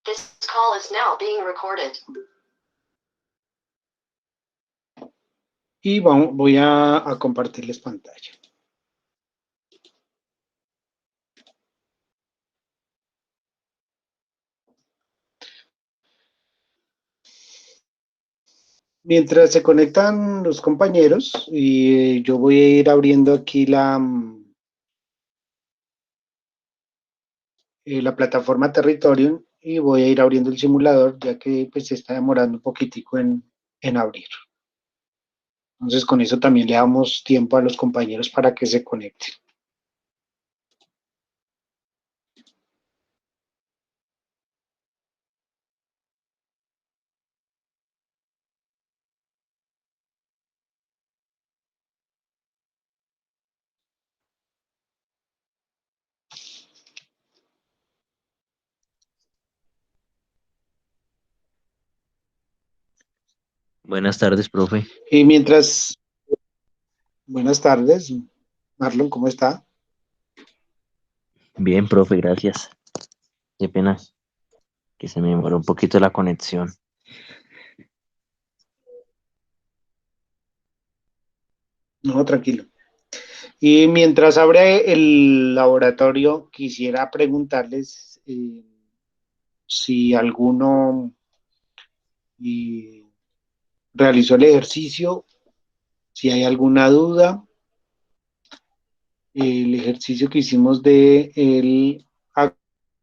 This call is now being recorded. Y voy a compartirles pantalla. Mientras se conectan los compañeros, y yo voy a ir abriendo aquí la plataforma Territorium y voy a ir abriendo el simulador, ya que pues se está demorando un poquitico en abrir. Entonces con eso también le damos tiempo a los compañeros para que se conecten. Buenas tardes, profe. Y mientras, buenas tardes, Marlon, ¿cómo está? Bien, profe, gracias. Qué pena que se me demoró un poquito la conexión. No, tranquilo. Y mientras abre el laboratorio, quisiera preguntarles si alguno realizó el ejercicio, si hay alguna duda. El ejercicio que hicimos de el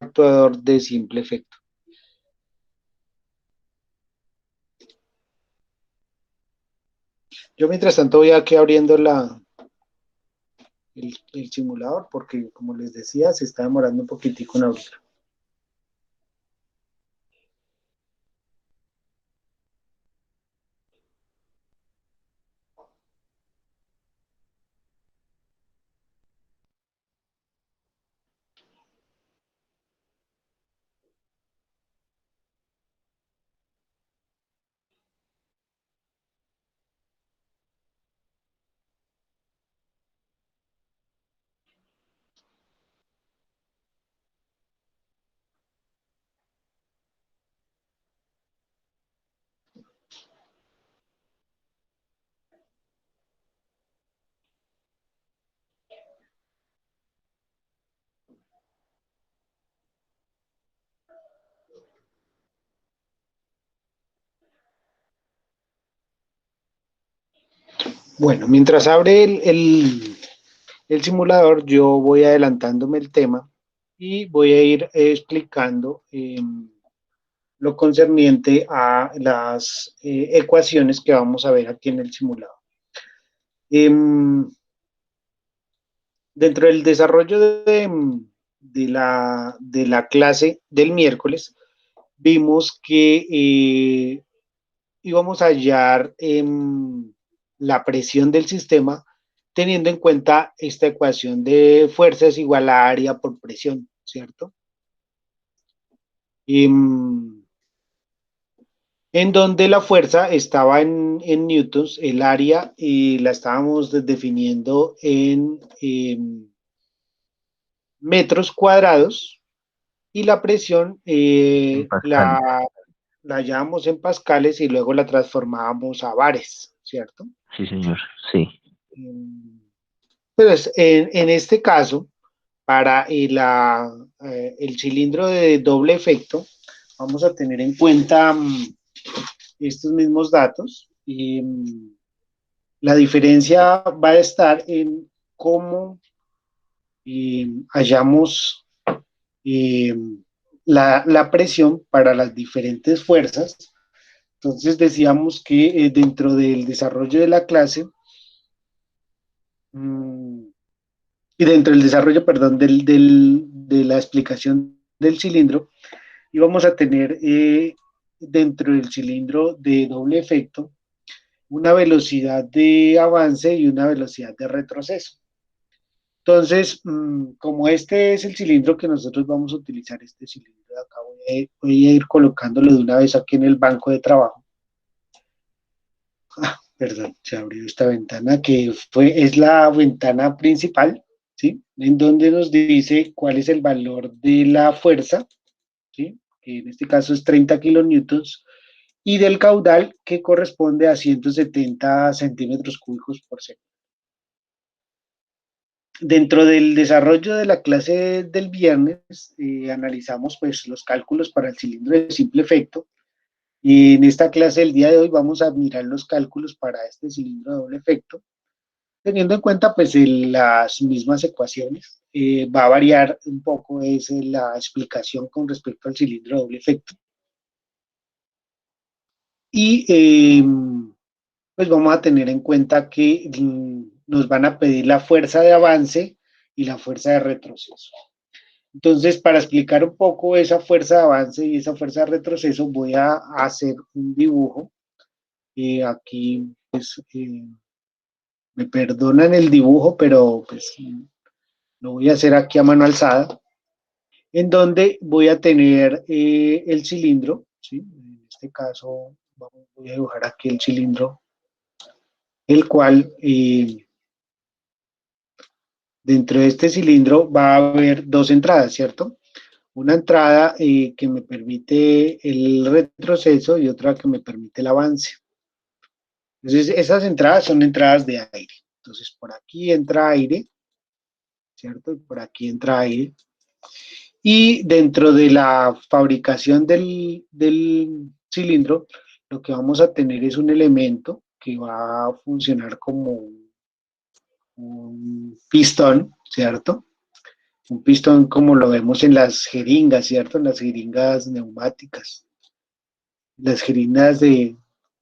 actuador de simple efecto. Yo mientras tanto voy aquí abriendo el simulador porque, como les decía, se está demorando un poquitico en abrir. Bueno, mientras abre el simulador, yo voy adelantándome el tema y voy a ir explicando lo concerniente a las ecuaciones que vamos a ver aquí en el simulador. Dentro del desarrollo de la clase del miércoles, vimos que íbamos a hallar la presión del sistema teniendo en cuenta esta ecuación de fuerza es igual a área por presión, ¿cierto? En donde la fuerza estaba en newtons, el área la estábamos definiendo en metros cuadrados y la presión la hallábamos en pascales y luego la transformábamos a bares, ¿cierto? Sí, señor, sí. Pues en este caso, para el cilindro de doble efecto, vamos a tener en cuenta estos mismos datos y la diferencia va a estar en cómo hallamos la presión para las diferentes fuerzas. Entonces decíamos que dentro del desarrollo de la clase y dentro del desarrollo, perdón, de la explicación del cilindro, íbamos a tener dentro del cilindro de doble efecto una velocidad de avance y una velocidad de retroceso. Entonces, como este es el cilindro que nosotros vamos a utilizar, este cilindro de acá, voy a ir colocándolo de una vez aquí en el banco de trabajo. Perdón, se abrió esta ventana que es la ventana principal, ¿sí? En donde nos dice cuál es el valor de la fuerza, ¿sí? que en este caso es 30 kilonewtons, y del caudal, que corresponde a 170 centímetros cúbicos por segundo. Dentro del desarrollo de la clase del viernes, analizamos pues los cálculos para el cilindro de simple efecto, y en esta clase del día de hoy vamos a mirar los cálculos para este cilindro de doble efecto, teniendo en cuenta pues las mismas ecuaciones. Va a variar un poco la explicación con respecto al cilindro de doble efecto. Y pues vamos a tener en cuenta que nos van a pedir la fuerza de avance y la fuerza de retroceso. Entonces, para explicar un poco esa fuerza de avance y esa fuerza de retroceso, voy a hacer un dibujo. Aquí, pues, me perdonan el dibujo, pero pues lo voy a hacer aquí a mano alzada, en donde voy a tener el cilindro, ¿sí? En este caso, voy a dibujar aquí el cilindro, el cual dentro de este cilindro va a haber dos entradas, ¿cierto? Una entrada que me permite el retroceso y otra que me permite el avance. Entonces, esas entradas son entradas de aire. Entonces, por aquí entra aire, ¿cierto? Y por aquí entra aire. Y dentro de la fabricación del cilindro, lo que vamos a tener es un elemento que va a funcionar como un pistón, ¿cierto? Un pistón como lo vemos en las jeringas, ¿cierto? En las jeringas neumáticas, las jeringas de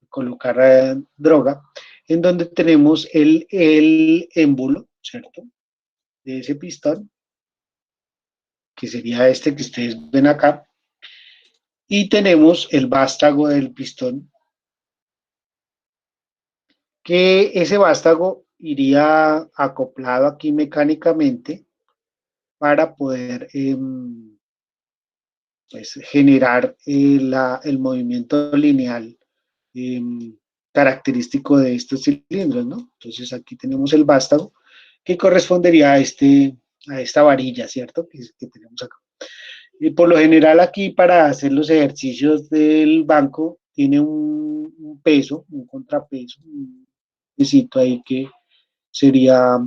colocar droga, en donde tenemos el émbolo, ¿cierto? De ese pistón, que sería este que ustedes ven acá, y tenemos el vástago del pistón, que ese vástago iría acoplado aquí mecánicamente para poder pues, generar el movimiento lineal característico de estos cilindros, ¿no? Entonces aquí tenemos el vástago que correspondería a esta varilla, ¿cierto? Que tenemos acá. Y por lo general aquí para hacer los ejercicios del banco tiene un peso, un contrapeso, un pesito ahí que sería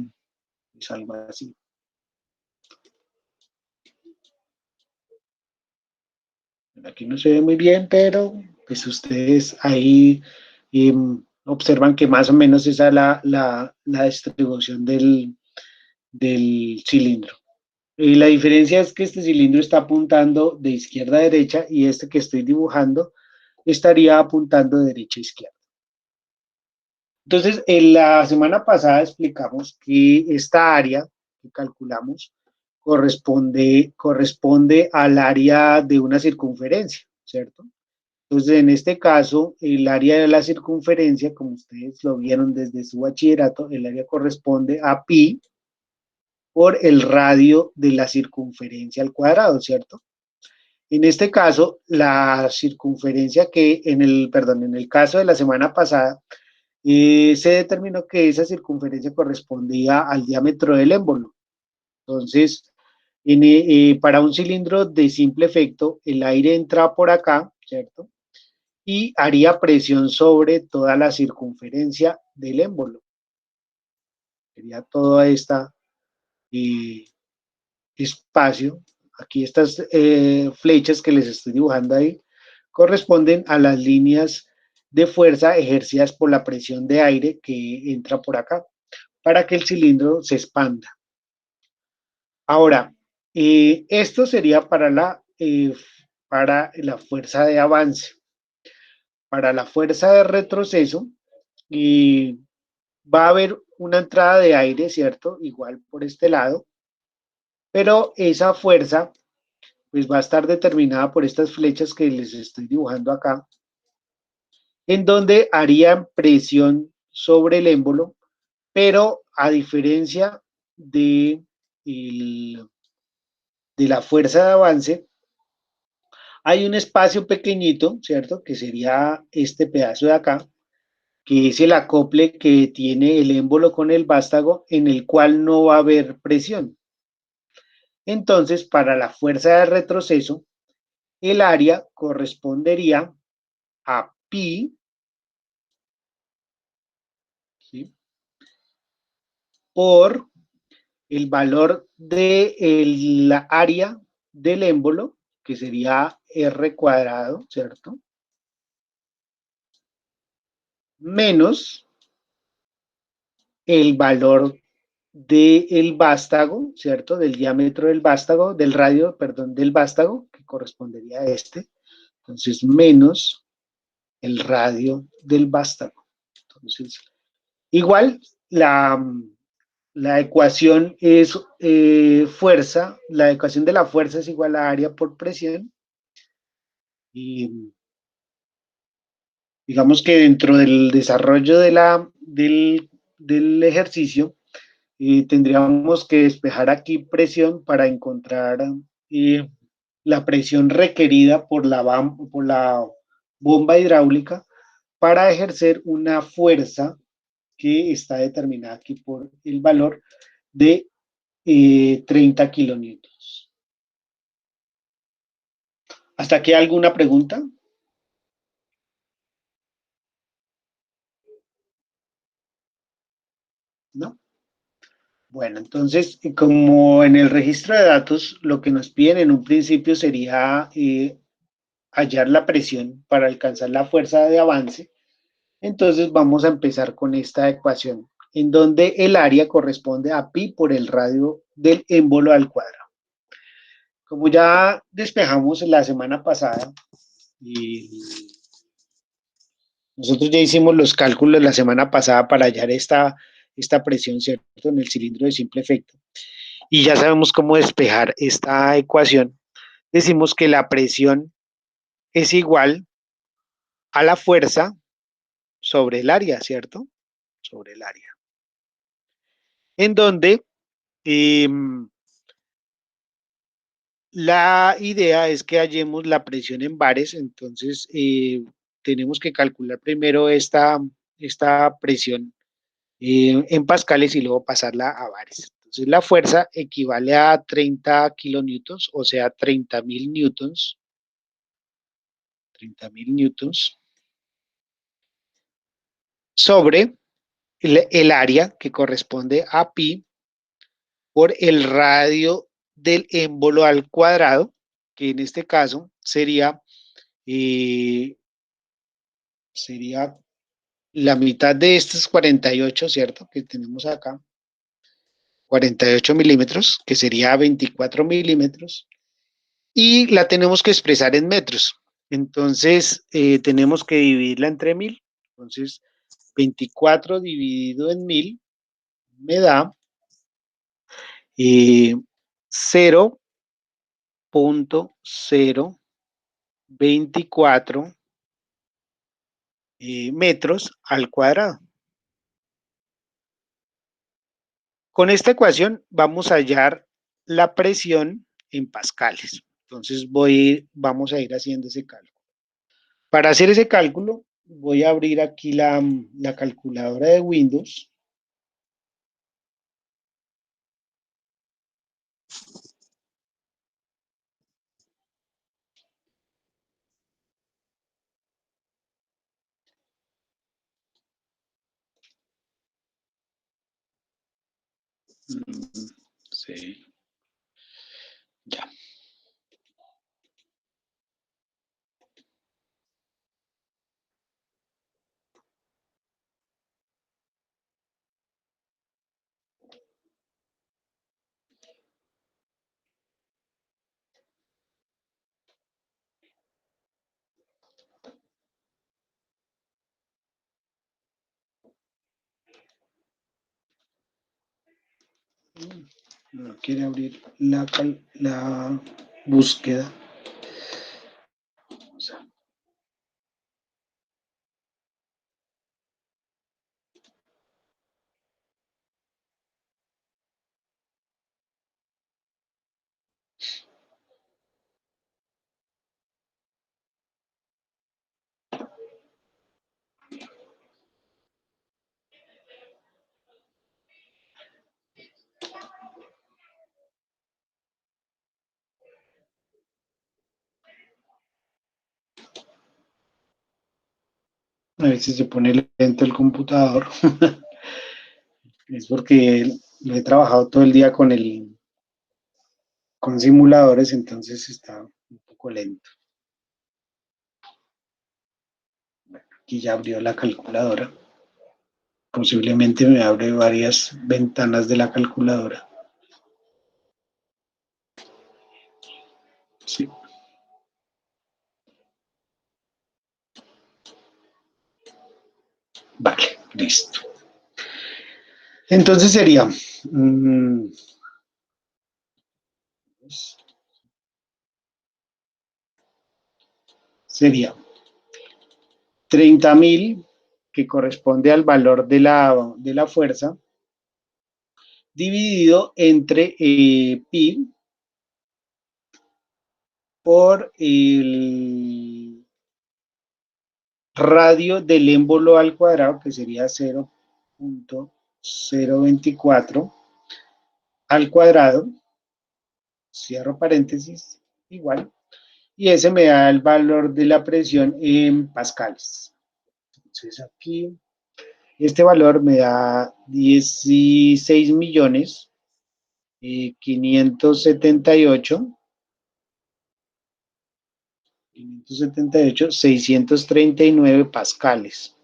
pues, algo así. Aquí no se ve muy bien, pero pues ustedes ahí observan que más o menos esa es la distribución del cilindro. La diferencia es que este cilindro está apuntando de izquierda a derecha y este que estoy dibujando estaría apuntando de derecha a izquierda. Entonces, en la semana pasada explicamos que esta área que calculamos corresponde al área de una circunferencia, ¿cierto? Entonces, en este caso, el área de la circunferencia, como ustedes lo vieron desde su bachillerato, el área corresponde a pi por el radio de la circunferencia al cuadrado, ¿cierto? En este caso, la circunferencia que en el caso de la semana pasada, se determinó que esa circunferencia correspondía al diámetro del émbolo. Entonces, para un cilindro de simple efecto, el aire entra por acá, ¿cierto? Y haría presión sobre toda la circunferencia del émbolo. Sería todo este espacio. Aquí estas flechas que les estoy dibujando ahí corresponden a las líneas de fuerza ejercidas por la presión de aire que entra por acá para que el cilindro se expanda. Ahora, esto sería para la fuerza de avance. Para la fuerza de retroceso, va a haber una entrada de aire, ¿cierto? Igual por este lado, pero esa fuerza pues va a estar determinada por estas flechas que les estoy dibujando acá, en donde harían presión sobre el émbolo, pero a diferencia de la fuerza de avance, hay un espacio pequeñito, ¿cierto? Que sería este pedazo de acá, que es el acople que tiene el émbolo con el vástago, en el cual no va a haber presión. Entonces, para la fuerza de retroceso, el área correspondería a pi, ¿sí?, por el valor de la área del émbolo, que sería r cuadrado, ¿cierto? Menos el valor del vástago, ¿cierto? Del diámetro del vástago, del radio, perdón, del vástago, que correspondería a este. Entonces, menos el radio del vástago. Entonces, igual, la ecuación es fuerza, la ecuación de la fuerza es igual a área por presión. Y digamos que dentro del desarrollo del ejercicio, tendríamos que despejar aquí presión para encontrar eh, la presión requerida por la bomba hidráulica para ejercer una fuerza que está determinada aquí por el valor de 30 kilonewtons. ¿Hasta aquí alguna pregunta? ¿No? Bueno, entonces, como en el registro de datos, lo que nos piden en un principio sería hallar la presión para alcanzar la fuerza de avance. Entonces vamos a empezar con esta ecuación, en donde el área corresponde a pi por el radio del émbolo al cuadrado. Como ya despejamos la semana pasada, y nosotros ya hicimos los cálculos la semana pasada para hallar esta presión, ¿cierto?, en el cilindro de simple efecto. Y ya sabemos cómo despejar esta ecuación. Decimos que la presión es igual a la fuerza sobre el área, ¿cierto? Sobre el área. En donde eh, la idea es que hallemos la presión en bares, entonces tenemos que calcular primero esta presión en pascales y luego pasarla a bares. Entonces la fuerza equivale a 30 kilonewtons, o sea, 30.000 newtons. 30.000 newtons sobre el área que corresponde a pi por el radio del émbolo al cuadrado, que en este caso eh, sería la mitad de estos 48, ¿cierto?, que tenemos acá, 48 milímetros, que sería 24 milímetros, y la tenemos que expresar en metros. Entonces, tenemos que dividirla entre 1000. Entonces, 24 dividido en 1000 me da 0.024 metros al cuadrado. Con esta ecuación vamos a hallar la presión en pascales. Entonces vamos a ir haciendo ese cálculo. Para hacer ese cálculo, voy a abrir aquí la calculadora de Windows. Sí, ya. No quiere abrir la búsqueda. O sea, A veces se pone lento el computador. Es porque lo he trabajado todo el día con simuladores, entonces está un poco lento. Aquí ya abrió la calculadora. Posiblemente me abre varias ventanas de la calculadora. Sí. Vale, listo. Entonces sería sería 30.000, que corresponde al valor de la fuerza, dividido entre pi por el radio del émbolo al cuadrado, que sería 0.024 al cuadrado, cierro paréntesis, igual, y ese me da el valor de la presión en pascales. Entonces aquí, este valor me da 16 millones 639 pascales.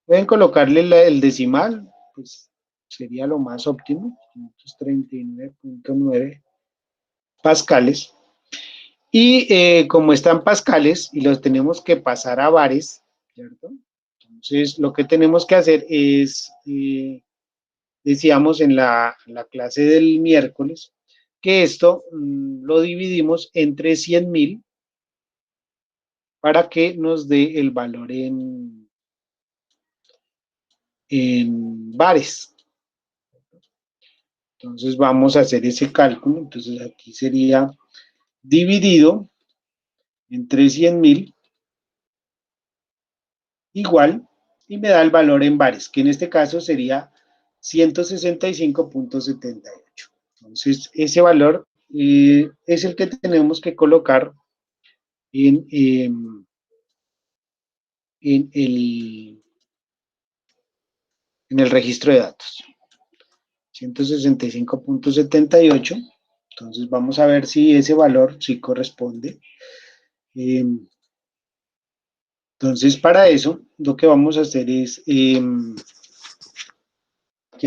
Pueden colocarle el decimal, pues sería lo más óptimo, 539.9 pascales. Y como están pascales y los tenemos que pasar a bares, ¿cierto? Entonces, lo que tenemos que hacer es, decíamos en la clase del miércoles, que esto lo dividimos entre 100.000 para que nos dé el valor en bares. Entonces vamos a hacer ese cálculo. Entonces aquí sería dividido entre 100.000 igual, y me da el valor en bares, que en este caso sería 165.78. Entonces ese valor es el que tenemos que colocar en el registro de datos. 165.78. Entonces vamos a ver si ese valor sí corresponde. Entonces para eso lo que vamos a hacer es que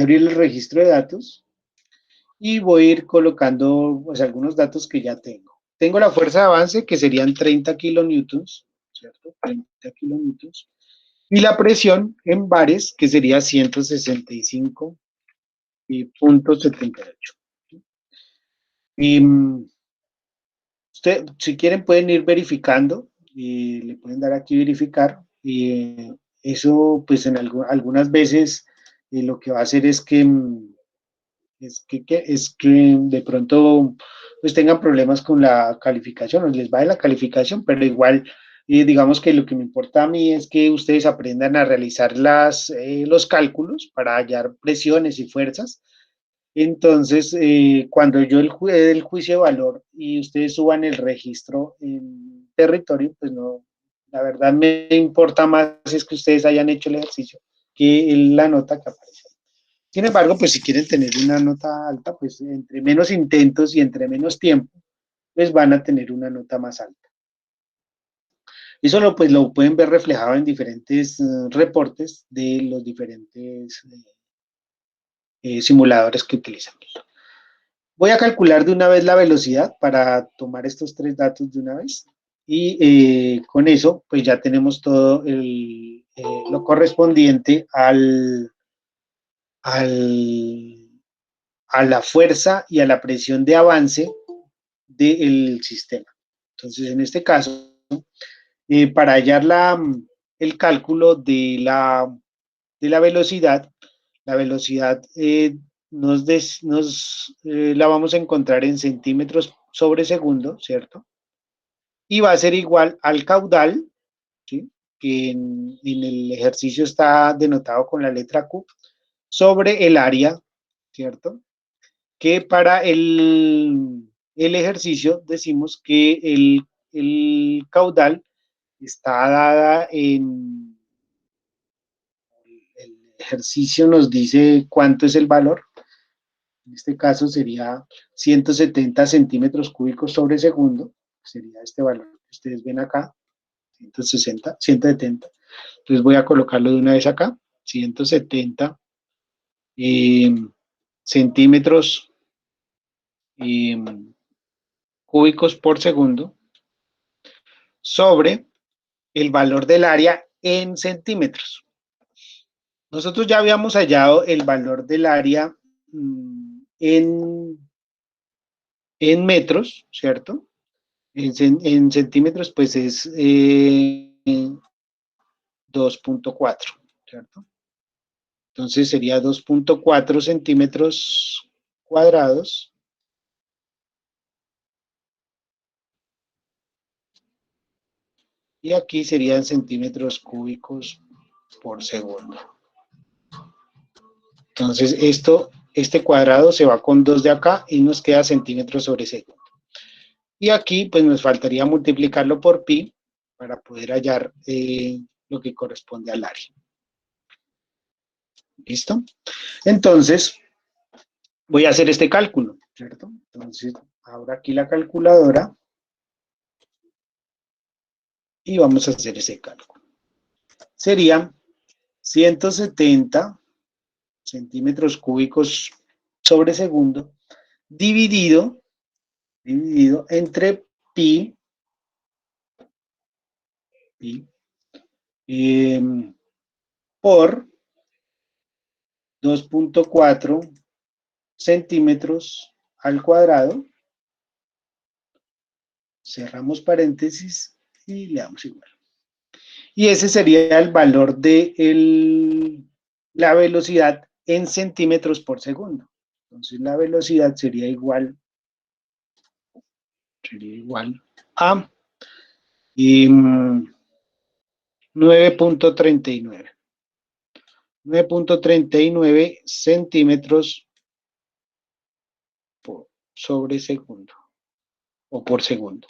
abrir el registro de datos y voy a ir colocando pues, algunos datos que ya tengo. Tengo la fuerza de avance, que serían 30 kilonewtons, ¿cierto? 30 kilonewtons. Y la presión en bares, que sería 165.78. Usted, si quieren, pueden ir verificando, le pueden dar aquí verificar, y eso, pues, en algunas veces lo que va a hacer es que de pronto pues tengan problemas con la calificación, o les va de la calificación, pero igual, digamos que lo que me importa a mí es que ustedes aprendan a realizar los cálculos para hallar presiones y fuerzas. Entonces, cuando yo el juicio de valor y ustedes suban el registro en territorio, pues no, la verdad me importa más es que ustedes hayan hecho el ejercicio que la nota que aparece. Sin embargo, pues si quieren tener una nota alta, pues entre menos intentos y entre menos tiempo, pues van a tener una nota más alta. Eso pues lo pueden ver reflejado en diferentes reportes de los diferentes simuladores que utilizamos. Voy a calcular de una vez la velocidad para tomar estos tres datos de una vez. Y con eso, pues ya tenemos todo lo correspondiente a la fuerza y a la presión de avance del sistema. Entonces, en este caso, para hallar el cálculo de la velocidad, la velocidad la vamos a encontrar en centímetros sobre segundo, ¿cierto? Y va a ser igual al caudal, ¿sí? Que en el ejercicio está denotado con la letra Q, sobre el área, ¿cierto? Que para el ejercicio decimos que el caudal está dada en, el ejercicio nos dice cuánto es el valor. En este caso sería 170 centímetros cúbicos sobre segundo, sería este valor que ustedes ven acá, 160, 170. Entonces voy a colocarlo de una vez acá, 170 centímetros cúbicos por segundo sobre el valor del área en centímetros. Nosotros ya habíamos hallado el valor del área en metros, ¿cierto? En centímetros, pues es 2.4, ¿cierto? Entonces sería 2.4 centímetros cuadrados y aquí serían centímetros cúbicos por segundo. Entonces este cuadrado se va con 2 de acá y nos queda centímetros sobre segundo. Y aquí pues nos faltaría multiplicarlo por pi para poder hallar lo que corresponde al área. ¿Listo? Entonces voy a hacer este cálculo, ¿cierto? Entonces abro aquí la calculadora y vamos a hacer ese cálculo. Sería 170 centímetros cúbicos sobre segundo dividido entre pi por 2.4 centímetros al cuadrado. Cerramos paréntesis y le damos igual. Y ese sería el valor de la velocidad en centímetros por segundo. Entonces la velocidad sería igual a 9.39. 9.39 centímetros sobre segundo o por segundo.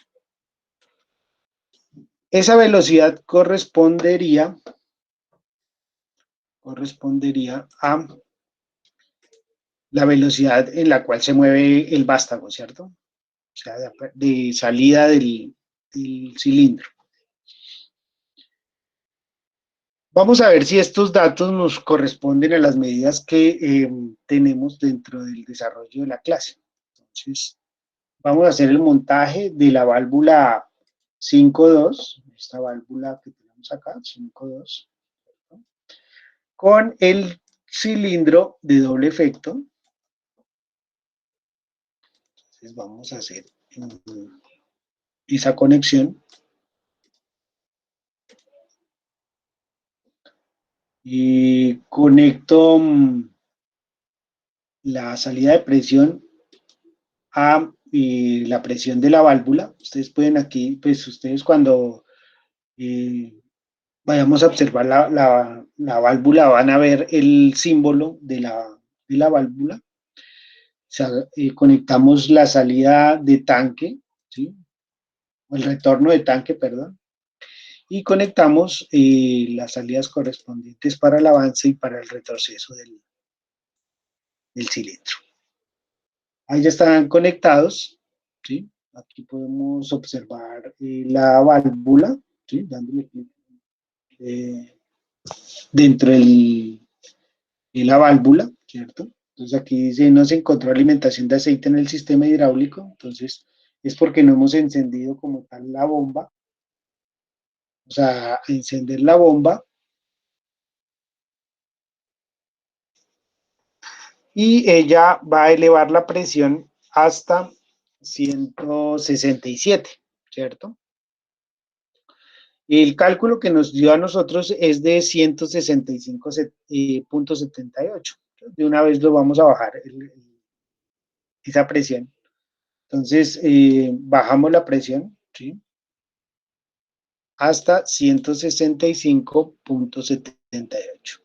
Esa velocidad correspondería a la velocidad en la cual se mueve el vástago, ¿cierto? O sea, de salida del cilindro. Vamos a ver si estos datos nos corresponden a las medidas que tenemos dentro del desarrollo de la clase. Entonces, vamos a hacer el montaje de la válvula 5.2, esta válvula que tenemos acá, 5.2, con el cilindro de doble efecto. Entonces, vamos a hacer esa conexión. Y conecto la salida de presión a la presión de la válvula. Ustedes pueden aquí, pues ustedes cuando vayamos a observar la válvula van a ver el símbolo de la válvula. O sea, conectamos la salida de tanque, ¿sí? El retorno de tanque, perdón. Y conectamos las salidas correspondientes para el avance y para el retroceso del cilindro. Ahí ya están conectados, ¿sí? Aquí podemos observar la válvula, ¿sí? Dándole clic dentro de la válvula, ¿cierto? Entonces aquí dice no se encontró alimentación de aceite en el sistema hidráulico, entonces es porque no hemos encendido como tal la bomba. O sea, encender la bomba y ella va a elevar la presión hasta 167, ¿cierto? El cálculo que nos dio a nosotros es de 165.78. De una vez lo vamos a bajar esa presión. Entonces, bajamos la presión, ¿sí? Hasta 165.78.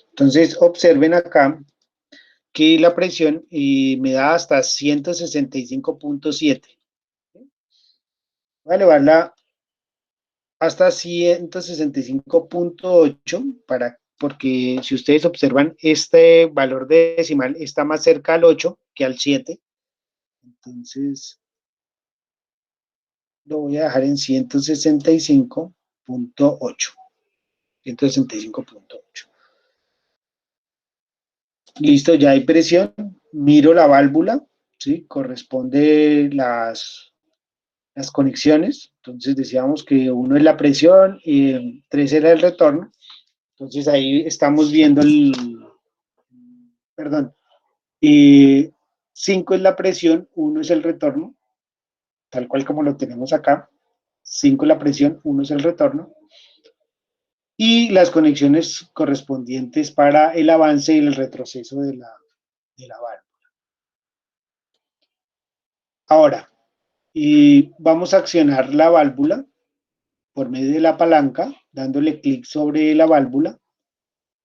Entonces, observen acá que la presión me da hasta 165.7. Voy a elevarla hasta 165.8 porque si ustedes observan, este valor decimal está más cerca al 8 que al 7. Entonces, lo voy a dejar en 165.8. 165.8. Listo, ya hay presión. Miro la válvula, ¿sí? Corresponde las conexiones. Entonces decíamos que 1 es la presión y 3 era el retorno. Entonces ahí estamos viendo perdón, 5 es la presión, 1 es el retorno, tal cual como lo tenemos acá. 5 es la presión, 1 es el retorno. Y las conexiones correspondientes para el avance y el retroceso de la válvula. Ahora, vamos a accionar la válvula por medio de la palanca, dándole clic sobre la válvula.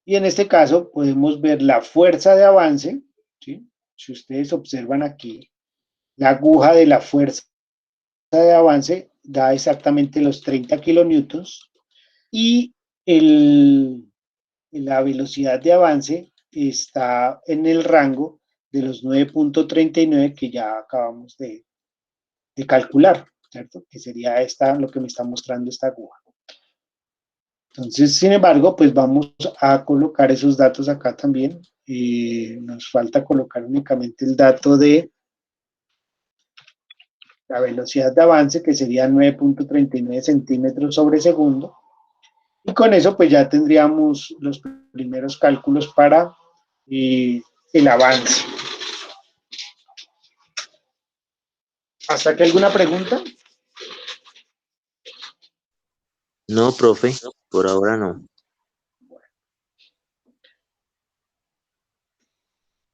Y en este caso podemos ver la fuerza de avance, ¿sí? Si ustedes observan aquí, la aguja de la fuerza de avance da exactamente los 30 kilonewtons y la velocidad de avance está en el rango de los 9.39 que ya acabamos de calcular, ¿cierto? Que sería lo que me está mostrando esta aguja. Entonces, sin embargo, pues vamos a colocar esos datos acá también. Nos falta colocar únicamente el dato de la velocidad de avance, que sería 9.39 centímetros sobre segundo. Y con eso, pues ya tendríamos los primeros cálculos para el avance. ¿Hasta aquí alguna pregunta? No, profe, por ahora no.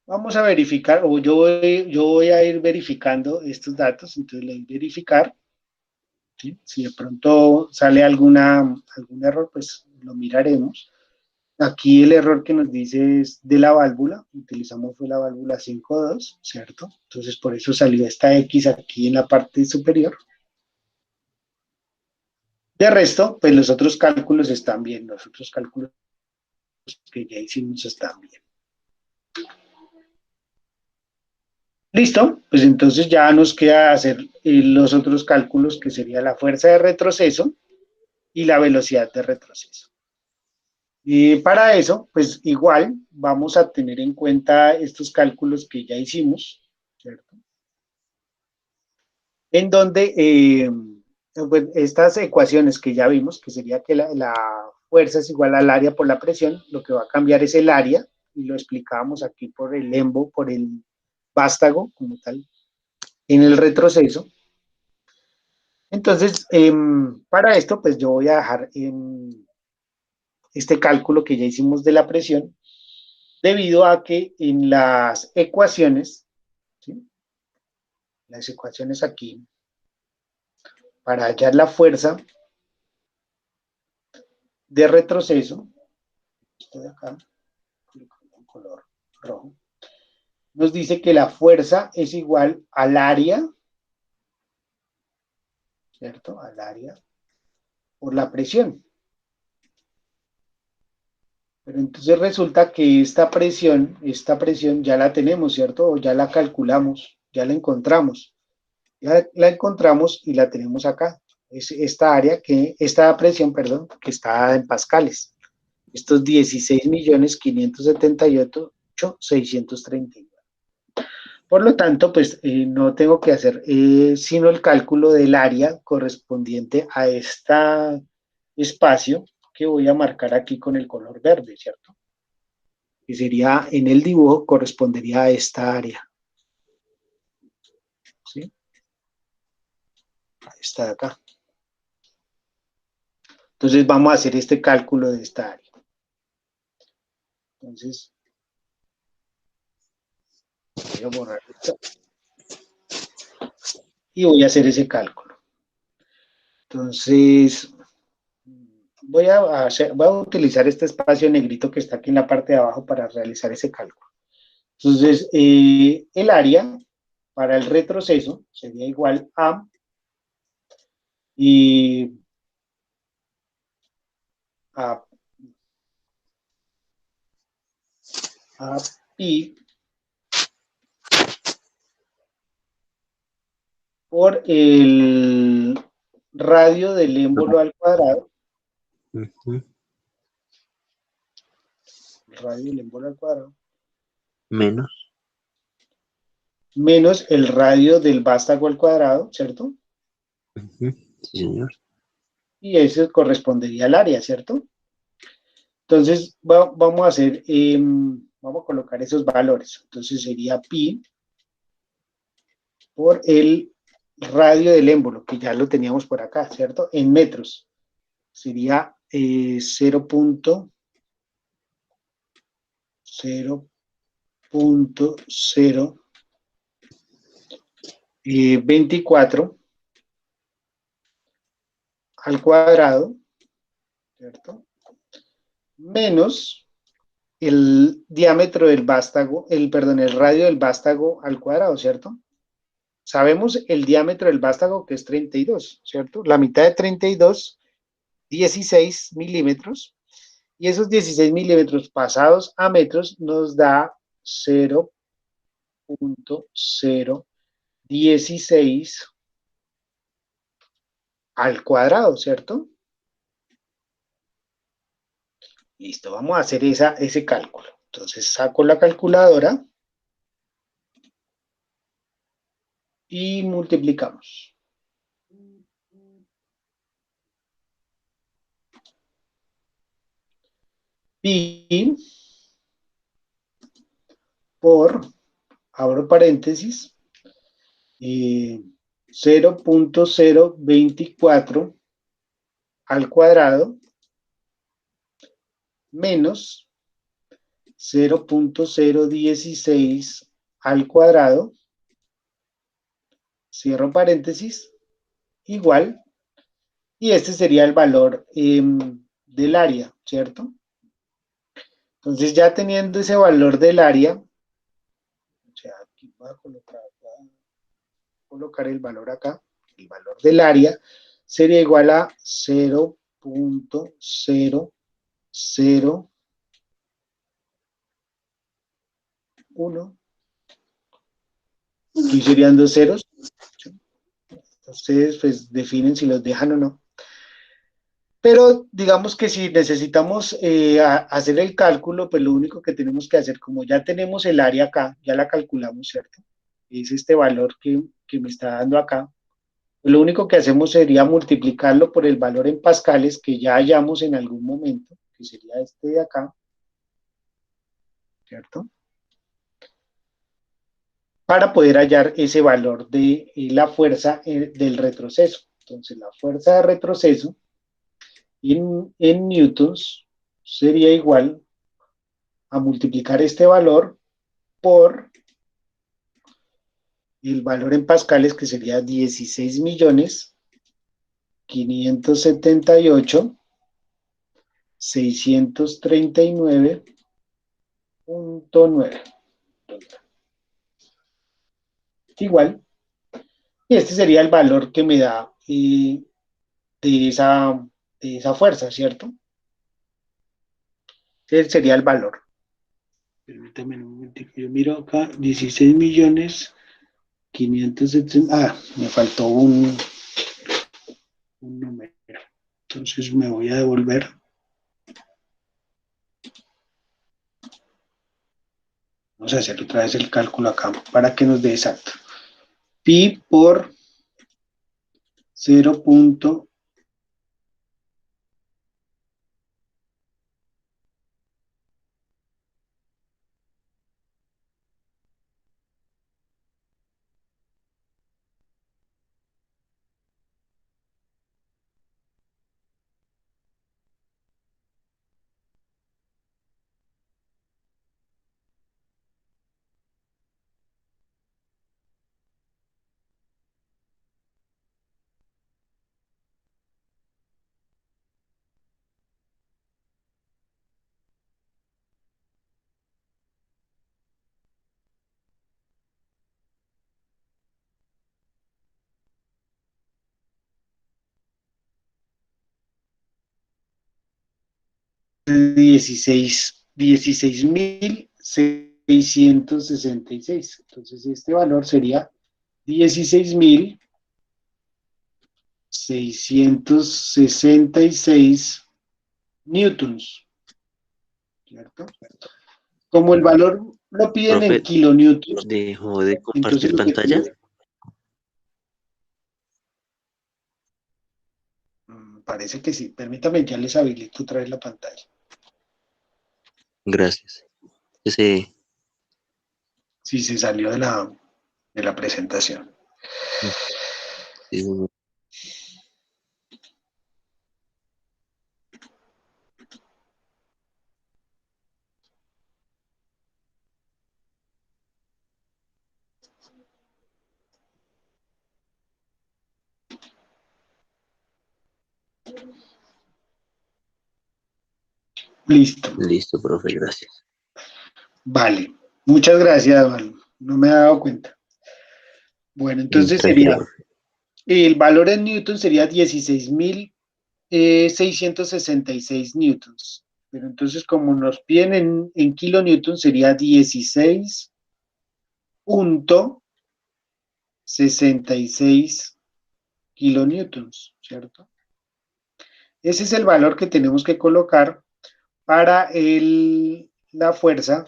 Vamos a verificar, o yo voy a ir verificando estos datos, entonces le doy verificar. ¿Sí? Si de pronto sale algún error, pues lo miraremos. Aquí el error que nos dice es de la válvula, utilizamos fue la válvula 5.2, ¿cierto? Entonces por eso salió esta X aquí en la parte superior. De resto, pues los otros cálculos están bien, los otros cálculos que ya hicimos están bien. Listo, pues entonces ya nos queda hacer los otros cálculos, que sería la fuerza de retroceso y la velocidad de retroceso. Y para eso, pues igual vamos a tener en cuenta estos cálculos que ya hicimos, ¿cierto? En donde pues estas ecuaciones que ya vimos, que sería que la fuerza es igual al área por la presión, lo que va a cambiar es el área, y lo explicábamos aquí por el lembo, por el vástago como tal, en el retroceso. Entonces, para esto, pues yo voy a dejar este cálculo que ya hicimos de la presión, debido a que en las ecuaciones, ¿sí? Las ecuaciones aquí, para hallar la fuerza de retroceso, estoy acá, en color rojo, nos dice que la fuerza es igual al área, ¿cierto? Al área por la presión. Pero entonces resulta que esta presión ya la tenemos, ¿cierto? O ya la calculamos, ya la encontramos. Ya la encontramos y la tenemos acá. Es esta presión, perdón, que está en pascales. Estos 16.578.639. Por lo tanto, pues no tengo que hacer sino el cálculo del área correspondiente a este espacio que voy a marcar aquí con el color verde, ¿cierto? Que sería, en el dibujo, correspondería a esta área. ¿Sí? Esta de acá. Entonces vamos a hacer este cálculo de esta área. Entonces, voy a borrar esto. Y voy a hacer ese cálculo. Entonces, voy a utilizar este espacio negrito que está aquí en la parte de abajo para realizar ese cálculo. Entonces, el área para el retroceso sería igual a a, a pi por el radio del émbolo al cuadrado, Ujú. el radio del émbolo al cuadrado, Menos. menos el radio del vástago al cuadrado, ¿cierto? Ujú. Sí, señor. Y eso correspondería al área, ¿cierto? Entonces, vamos a hacer, vamos a colocar esos valores. Entonces sería pi por el radio del émbolo, que ya lo teníamos por acá, ¿cierto? En metros. Sería 0.024 al cuadrado, ¿cierto? Menos el diámetro del vástago, perdón, el radio del vástago al cuadrado, ¿cierto? Sabemos el diámetro del vástago que es 32, ¿cierto? La mitad de 32, 16 milímetros. Y esos 16 milímetros pasados a metros nos da 0.016 al cuadrado, ¿cierto? Listo, vamos a hacer ese cálculo. Entonces saco la calculadora y multiplicamos. Pi por, abro paréntesis, 0.024 al cuadrado menos 0.016 al cuadrado, cierro paréntesis, igual, y este sería el valor del área, ¿cierto? Entonces ya teniendo ese valor del área, o sea, aquí voy a colocar el valor acá, el valor del área sería igual a 0.001, aquí serían dos ceros, ustedes pues definen si los dejan o no. Pero digamos que si necesitamos hacer el cálculo, pues lo único que tenemos que hacer, como ya tenemos el área acá, ya la calculamos, ¿cierto? Es este valor que me está dando acá. Lo único que hacemos sería multiplicarlo por el valor en pascales que ya hallamos en algún momento, que sería este de acá, ¿cierto? Para poder hallar ese valor de la fuerza del retroceso. Entonces, la fuerza de retroceso en newtons sería igual a multiplicar este valor por el valor en pascales, que sería 16.578.639.9. Igual, y este sería el valor que me da de, esa, de esa fuerza, ¿cierto? Ese sería el valor. Permítame un momentico, yo miro acá, 16.570.000. Me faltó un número. Entonces me voy a devolver. Vamos a hacer otra vez el cálculo acá para que nos dé exacto. Pi por 0. 16.666. Entonces este valor sería 16.666 newtons, ¿cierto? Como el valor lo piden en Profe, kilonewtons, ¿dejó de entonces compartir lo que pantalla? pido, parece que sí. Permítame, ya les habilito otra vez la pantalla. Gracias. Ese, Sí, se salió de la presentación. sí, Listo. listo, profe, gracias. Vale. Muchas gracias, Val. No me he dado cuenta. Bueno, entonces Tranquilo, sería, profe. el valor en newton sería 16.666 newtons. Pero entonces, como nos piden en kilonewtons, sería 16.66 kilonewtons, ¿cierto? Ese es el valor que tenemos que colocar para la fuerza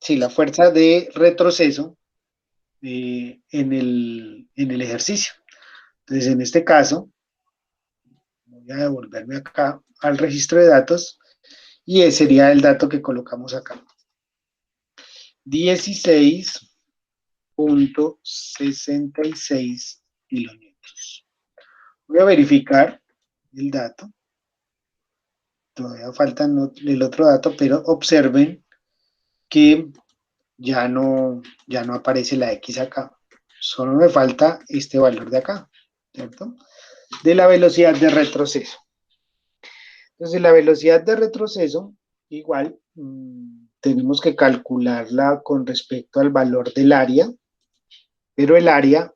la fuerza de retroceso en el ejercicio. Entonces, en este caso, voy a devolverme acá al registro de datos y ese sería el dato que colocamos acá. 16.66 kilonewtons. Voy a verificar el dato. Todavía falta el otro dato, pero observen que ya no aparece la X acá. Solo me falta este valor de acá, ¿cierto? De la velocidad de retroceso. Entonces, la velocidad de retroceso, igual, tenemos que calcularla con respecto al valor del área, pero el área,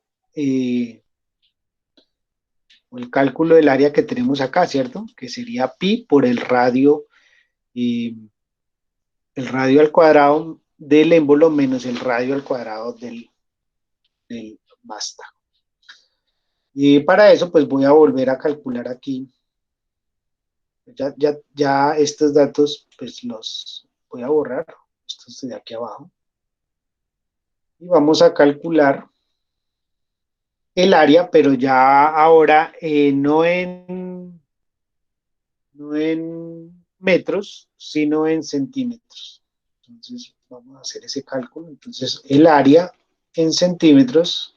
o el cálculo del área que tenemos acá, ¿cierto? Que sería pi por el radio al cuadrado del émbolo menos el radio al cuadrado del vástago. Y para eso, pues voy a volver a calcular aquí. Ya estos datos, pues los voy a borrar. Estos de aquí abajo. Y vamos a calcular el área, pero ya ahora no en metros, sino en centímetros. Entonces, vamos a hacer ese cálculo. Entonces, el área en centímetros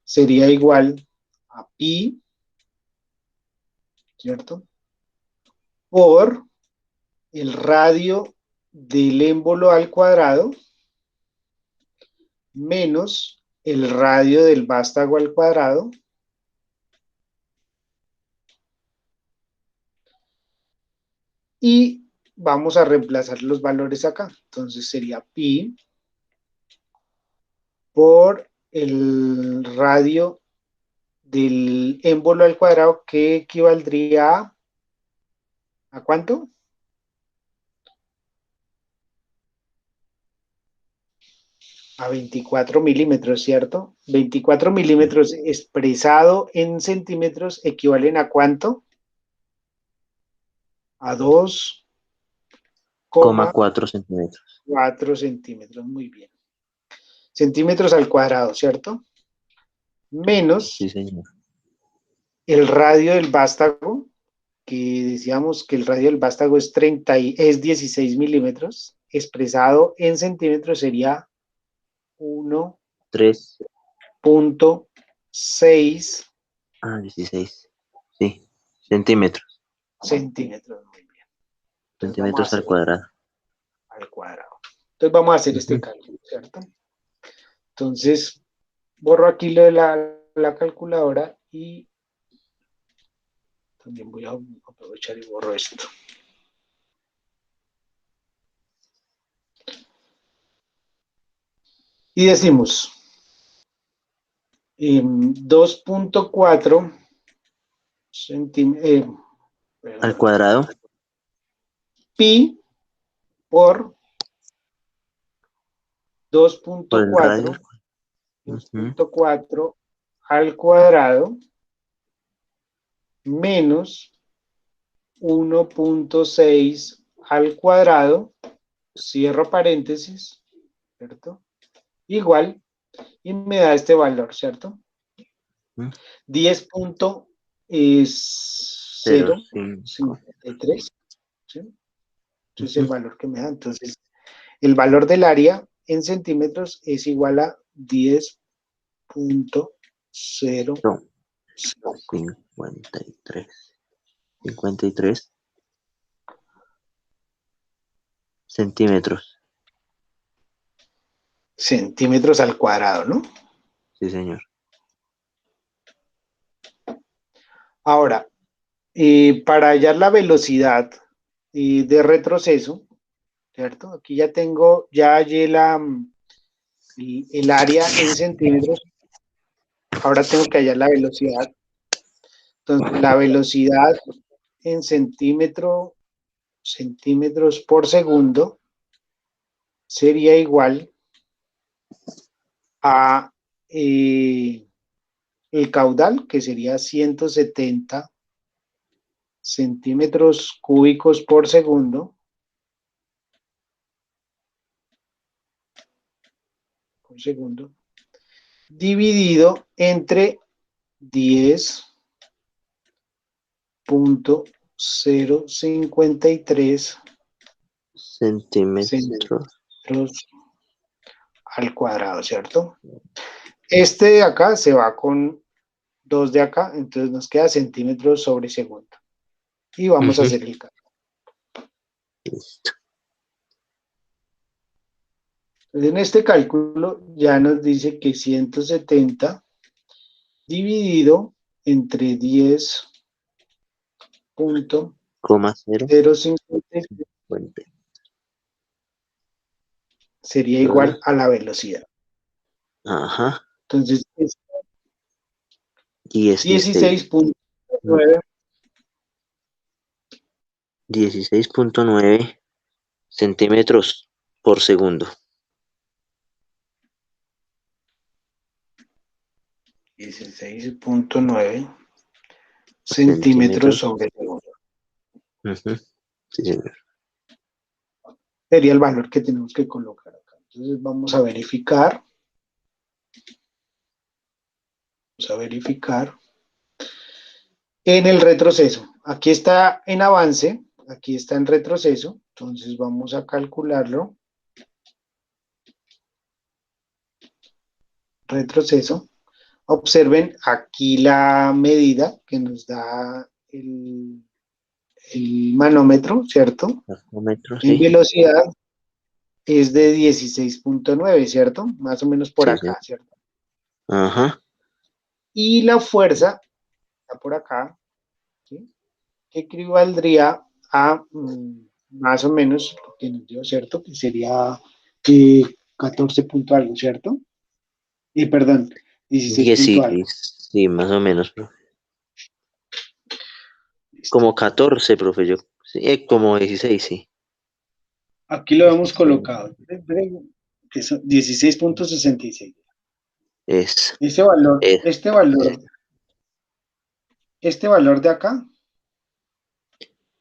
sería igual a pi, ¿cierto? Por el radio del émbolo al cuadrado menos el radio del vástago al cuadrado y vamos a reemplazar los valores acá. Entonces sería pi por el radio del émbolo al cuadrado, que equivaldría ¿a cuánto? A 24 milímetros, ¿cierto? 24 milímetros expresado en centímetros equivalen ¿a cuánto? A 2,4 centímetros. 2,4 centímetros, muy bien. Centímetros al cuadrado, ¿cierto? Menos Sí, señor. el radio del vástago, que decíamos que el radio del vástago es 16 milímetros, expresado en centímetros sería 3. 1.6 Ah, 16. Sí. Centímetros. centímetros, muy bien. Entonces vamos a Centímetros al hacer cuadrado. al cuadrado. Entonces vamos a hacer este cálculo, ¿cierto? Entonces, borro aquí lo de la calculadora y también voy a aprovechar y borro esto. Y decimos 2.4 Al cuadrado. Pi por Por el radio. 2.4 al cuadrado menos 1.6 al cuadrado, cierro paréntesis, ¿cierto? Igual, y me da este valor, ¿cierto? 10.053, ¿sí? Entonces el valor que me da. Entonces, el valor del área en centímetros es igual a 10.0. No, 53 centímetros. Centímetros al cuadrado, ¿no? Sí, señor. Ahora, para hallar la velocidad de retroceso, ¿cierto? Aquí ya hallé el área en centímetros. Ahora tengo que hallar la velocidad. Entonces, la velocidad en centímetros por segundo sería igual a el caudal, que sería 170 centímetros cúbicos por segundo, dividido entre 10.053 centímetros al cuadrado, ¿cierto? Este de acá se va con 2 de acá, entonces nos queda centímetros sobre segundo. Y vamos a hacer el cálculo. Listo. Entonces, en este cálculo ya nos dice que 170 dividido entre 10.053 sería igual a la velocidad. Ajá. Entonces, 16.9 centímetros por segundo. 16.9 centímetros sobre segundo. Sí, señor. Sería el valor que tenemos que colocar acá. Entonces vamos a verificar. En el retroceso. Aquí está en avance, aquí está en retroceso. Entonces vamos a calcularlo. Retroceso. Observen aquí la medida que nos da el manómetro, ¿cierto? Manómetro, En sí. velocidad es de 16.9, ¿cierto? Más o menos por acá, Sí. ¿cierto? Ajá. Y la fuerza está por acá, ¿sí? Que equivaldría a más o menos lo que nos dio, ¿cierto? Que sería 14 punto algo, ¿cierto? Y perdón, 16 punto algo. Sí, más o menos, profe. Listo. Como 14, profe, yo. Sí, como 16, sí. Aquí lo hemos colocado, que son 16.66. Es. Este valor de acá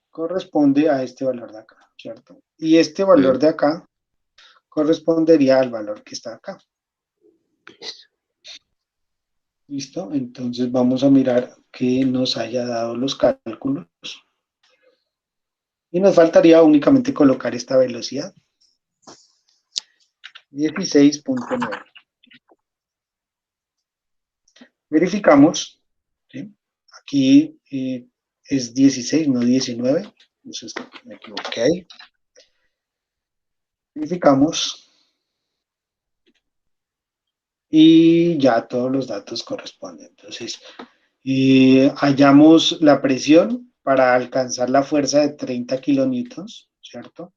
corresponde a este valor de acá, ¿cierto? Y este valor de acá correspondería al valor que está acá. ¿Listo? Entonces vamos a mirar que nos haya dado los cálculos. Y nos faltaría únicamente colocar esta velocidad. 16.9. Verificamos. ¿Sí? Aquí es 16, no 19. Entonces me equivoqué ahí. Verificamos. Y ya todos los datos corresponden. Entonces, hallamos la presión para alcanzar la fuerza de 30 kilonewtons, ¿cierto?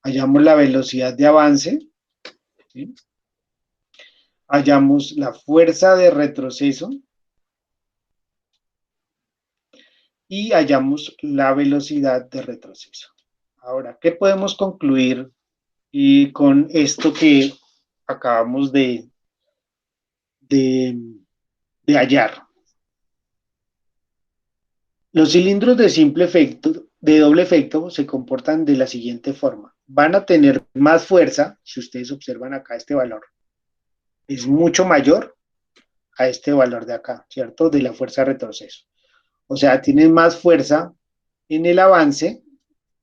Hallamos la velocidad de avance, ¿sí? Hallamos la fuerza de retroceso y hallamos la velocidad de retroceso. Ahora, ¿qué podemos concluir y con esto que acabamos de, de hallar? Los cilindros de simple efecto, de doble efecto, se comportan de la siguiente forma. Van a tener más fuerza, si ustedes observan acá este valor, es mucho mayor a este valor de acá, ¿cierto? De la fuerza de retroceso. O sea, tienen más fuerza en el avance,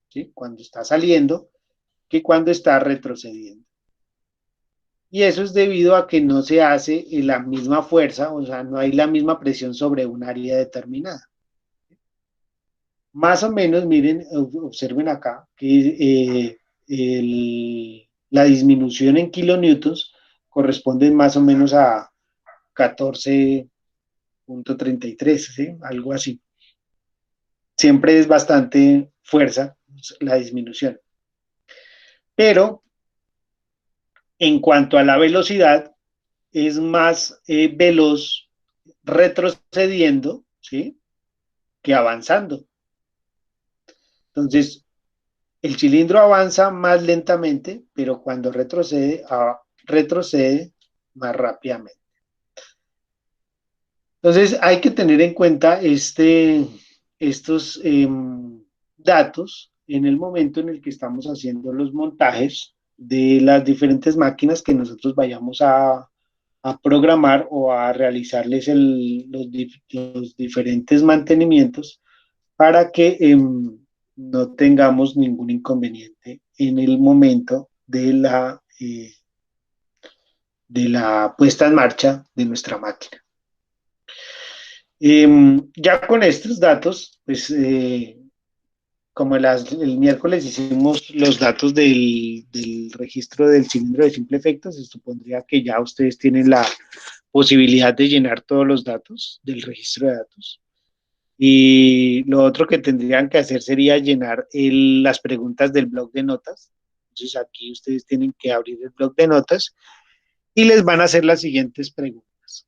¿sí? Cuando está saliendo, que cuando está retrocediendo. Y eso es debido a que no se hace la misma fuerza, o sea, no hay la misma presión sobre un área determinada. Más o menos, miren, observen acá que la disminución en kilonewtons corresponde más o menos a 14.33, ¿sí? Algo así. Siempre es bastante fuerza la disminución. Pero en cuanto a la velocidad, es más veloz retrocediendo, ¿sí? Que avanzando. Entonces, el cilindro avanza más lentamente, pero cuando retrocede, retrocede más rápidamente. Entonces, hay que tener en cuenta estos datos en el momento en el que estamos haciendo los montajes de las diferentes máquinas que nosotros vayamos a programar o a realizarles los diferentes mantenimientos para que no tengamos ningún inconveniente en el momento de la puesta en marcha de nuestra máquina. Ya con estos datos, pues como el miércoles hicimos los datos del registro del cilindro de simple efecto, se supondría que ya ustedes tienen la posibilidad de llenar todos los datos del registro de datos. Y lo otro que tendrían que hacer sería llenar las preguntas del bloc de notas. Entonces aquí ustedes tienen que abrir el bloc de notas y les van a hacer las siguientes preguntas.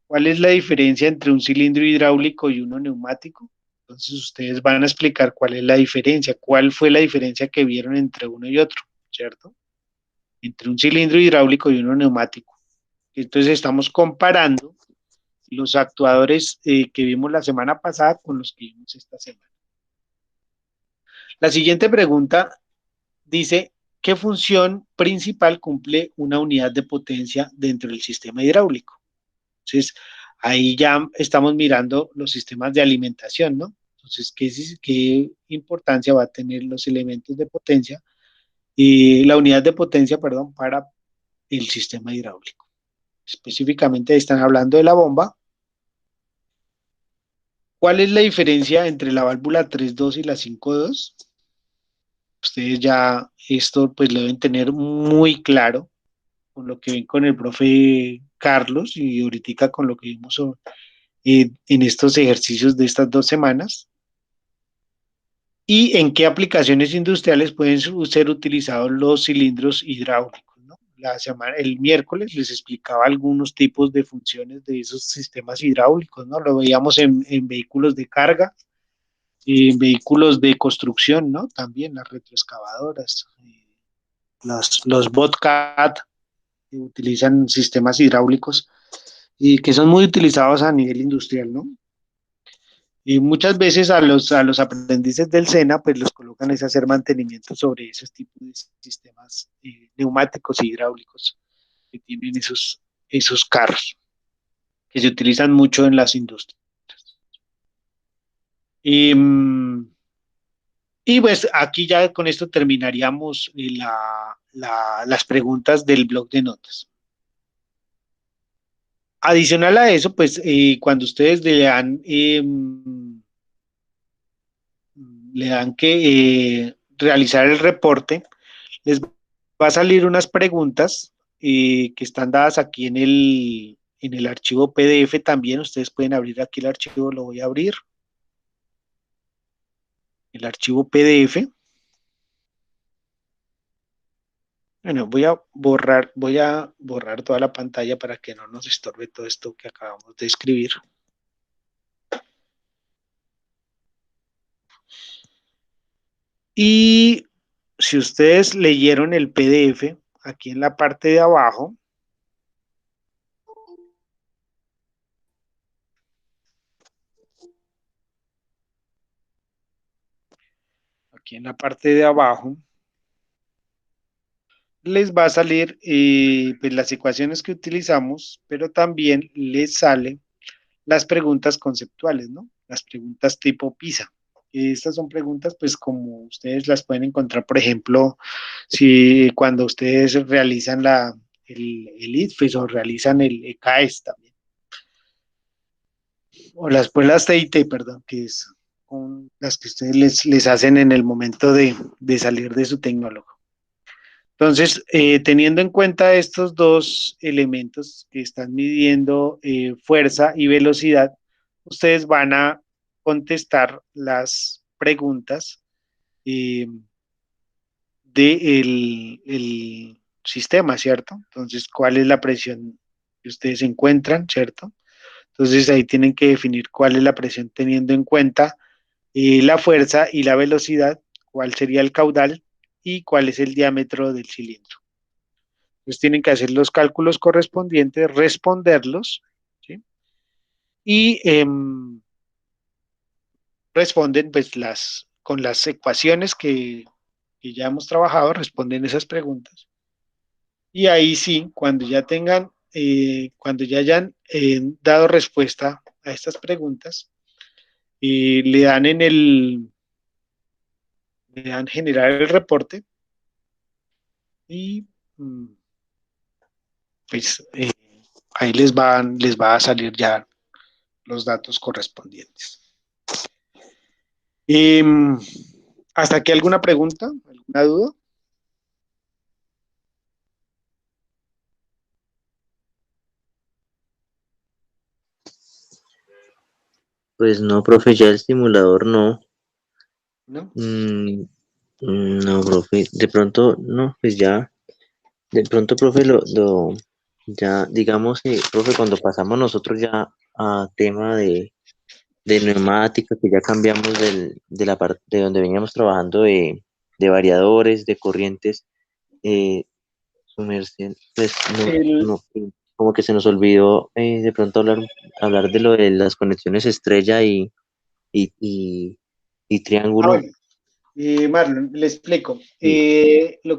¿Cuál es la diferencia entre un cilindro hidráulico y uno neumático? Entonces ustedes van a explicar cuál es la diferencia, cuál fue la diferencia que vieron entre uno y otro, ¿cierto? Entre un cilindro hidráulico y uno neumático. Entonces estamos comparando los actuadores que vimos la semana pasada con los que vimos esta semana. La siguiente pregunta dice, ¿qué función principal cumple una unidad de potencia dentro del sistema hidráulico? Entonces, ahí ya estamos mirando los sistemas de alimentación, ¿no? Entonces, ¿qué importancia va a tener los elementos de potencia y la unidad de potencia, perdón, para el sistema hidráulico? Específicamente están hablando de la bomba. ¿Cuál es la diferencia entre la válvula 3.2 y la 5.2? Ustedes ya esto pues lo deben tener muy claro con lo que ven con el profe Carlos y ahorita con lo que vimos en estos ejercicios de estas 2 semanas. ¿Y en qué aplicaciones industriales pueden ser utilizados los cilindros hidráulicos, ¿no? El miércoles les explicaba algunos tipos de funciones de esos sistemas hidráulicos, ¿no? Lo veíamos en vehículos de carga, en vehículos de construcción, ¿no? También las retroexcavadoras, los Bobcat que utilizan sistemas hidráulicos y que son muy utilizados a nivel industrial, ¿no? Y muchas veces a los aprendices del SENA, pues los colocan a hacer mantenimiento sobre esos tipos de sistemas neumáticos y hidráulicos que tienen esos carros, que se utilizan mucho en las industrias. Y, y pues aquí ya con esto terminaríamos las preguntas del blog de notas. Adicional a eso, pues cuando ustedes le dan que realizar el reporte, les va a salir unas preguntas que están dadas aquí en el archivo PDF también. Ustedes pueden abrir aquí el archivo, lo voy a abrir. El archivo PDF. Bueno, voy a borrar toda la pantalla para que no nos estorbe todo esto que acabamos de escribir. Y si ustedes leyeron el PDF, aquí en la parte de abajo, les va a salir pues las ecuaciones que utilizamos, pero también les salen las preguntas conceptuales, ¿no? Las preguntas tipo PISA. Estas son preguntas, pues, como ustedes las pueden encontrar, por ejemplo, si cuando ustedes realizan el ITFES o realizan el ECAES también, o las pruebas TIT, perdón, que es con las que ustedes les hacen en el momento de salir de su tecnólogo. Entonces, teniendo en cuenta estos dos elementos que están midiendo fuerza y velocidad, ustedes van a contestar las preguntas del sistema, ¿cierto? Entonces, ¿cuál es la presión que ustedes encuentran, ¿cierto? Entonces, ahí tienen que definir cuál es la presión teniendo en cuenta la fuerza y la velocidad, cuál sería el caudal y cuál es el diámetro del cilindro. Entonces tienen que hacer los cálculos correspondientes, responderlos, ¿sí? Y responden pues con las ecuaciones que ya hemos trabajado, responden esas preguntas. Y ahí sí, cuando ya hayan dado respuesta a estas preguntas, le dan le dan generar el reporte y mm, pues ahí les va a salir ya los datos correspondientes. ¿Hasta aquí alguna pregunta? ¿Alguna duda? Pues no, profe, ya el simulador no. ¿No? Mm, no, profe, de pronto, no, pues ya, de pronto, profe, ya, digamos que, profe, cuando pasamos nosotros ya a tema de neumática, que ya cambiamos de la parte de donde veníamos trabajando de variadores, de corrientes, su merced, pues El, como que se nos olvidó de pronto hablar de lo de las conexiones estrella y, y, y triángulo. bueno, Marlon, le explico.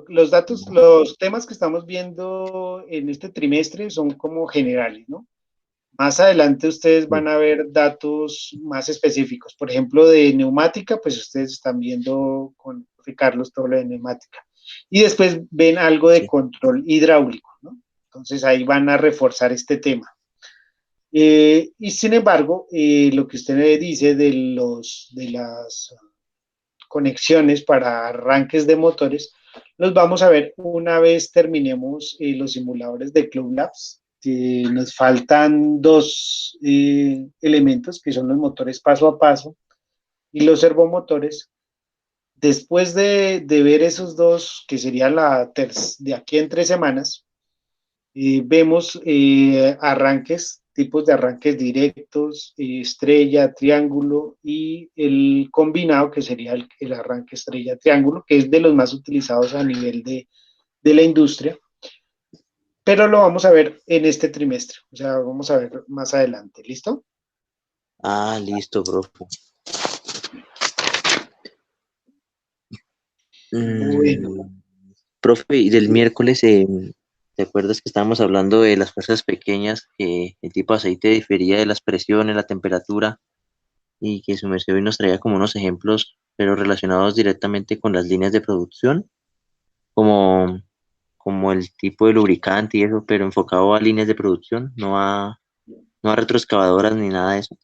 Los datos, los temas que estamos viendo en este trimestre son como generales, ¿no? Más adelante ustedes van a ver datos más específicos. Por ejemplo, de neumática, pues ustedes están viendo con Carlos todo lo de neumática. Y después ven algo de Sí. control hidráulico, ¿no? Entonces ahí van a reforzar este tema. Y sin embargo, lo que usted me dice de las conexiones para arranques de motores, los vamos a ver una vez terminemos los simuladores de Club Labs. Nos faltan dos elementos que son los motores paso a paso y los servomotores. Después de ver esos dos, que sería de aquí en 3 semanas, vemos arranques, tipos de arranques directos, estrella, triángulo y el combinado que sería el arranque estrella, triángulo, que es de los más utilizados a nivel de la industria, pero lo vamos a ver en este trimestre, o sea, vamos a ver más adelante, ¿listo? Ah, listo, profe. Bueno, Mm, profe, y del miércoles, ¿te acuerdas que estábamos hablando de las fuerzas pequeñas, que el tipo de aceite difería de las presiones, la temperatura, y que su merced hoy nos traía como unos ejemplos, pero relacionados directamente con las líneas de producción, como, como el tipo de lubricante y eso, pero enfocado a líneas de producción, no a retroexcavadoras ni nada de eso?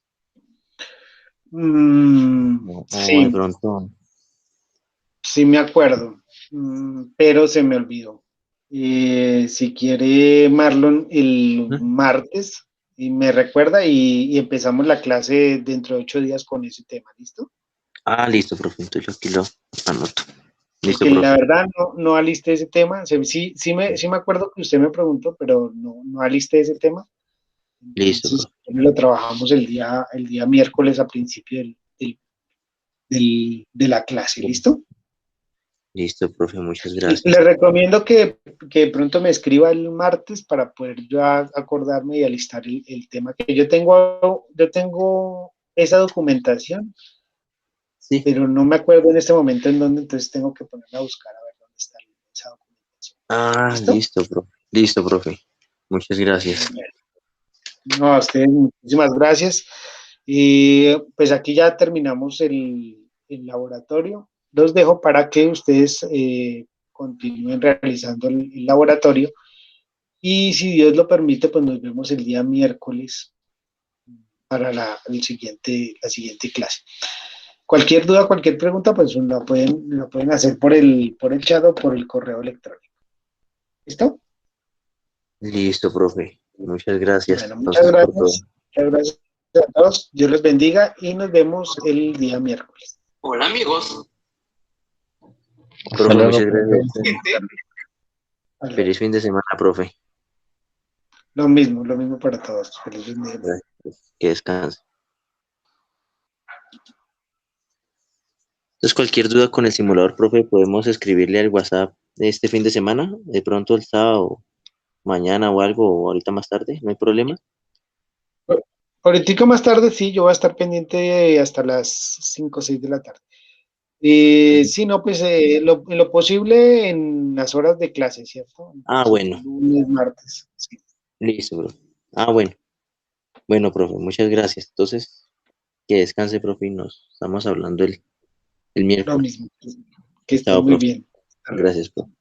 O de sí, pronto, sí me acuerdo, pero se me olvidó. Si quiere Marlon el ¿Mm? martes y me recuerda y empezamos la clase dentro de 8 días con ese tema, ¿listo? Ah, listo, profe, entonces yo aquí lo anoto. Listo, Porque la profe. verdad no alisté ese tema. Sí me acuerdo que usted me preguntó, pero no alisté ese tema. Listo, Entonces, profe. lo trabajamos el día miércoles a principio de la clase, ¿listo? Listo, profe, muchas Le gracias. recomiendo que de pronto me escriba el martes para poder yo acordarme y alistar el tema que yo tengo esa documentación, Sí. pero no me acuerdo en este momento en dónde, entonces tengo que ponerme a buscar a ver dónde está esa documentación. Ah, ¿Listo? listo, profe. Listo, profe. Muchas gracias. Bueno, no, a ustedes muchísimas gracias. Y pues aquí ya terminamos el laboratorio. Los dejo para que ustedes continúen realizando el laboratorio. Y si Dios lo permite, pues nos vemos el día miércoles para la siguiente clase. Cualquier duda, cualquier pregunta, pues la pueden hacer por el chat o por el correo electrónico. ¿Listo? Listo, profe. Muchas gracias. Bueno, muchas Entonces, por todo. gracias. Muchas gracias a todos. Dios les bendiga y nos vemos el día miércoles. Hola amigos. Profe, Hasta luego, muchas gracias a profe. usted. Hasta luego. Feliz fin de semana, profe. Lo mismo para todos. Feliz día. Gracias. Que descanse. Entonces, cualquier duda con el simulador, profe, podemos escribirle al WhatsApp este fin de semana, de pronto el sábado, mañana o algo, o ahorita más tarde, no hay problema. Ahorita más tarde, sí, yo voy a estar pendiente hasta las 5 o 6 de la tarde. Sí, no, pues en lo posible en las horas de clase, ¿cierto? Ah, Sí, bueno, lunes, martes. Sí, listo, profe. Ah, bueno, bueno, profe, muchas gracias. Entonces, que descanse, profe, y nos estamos hablando el lo miércoles. mismo. Que estés Chao, muy profe. bien. Hasta luego. Gracias, profe.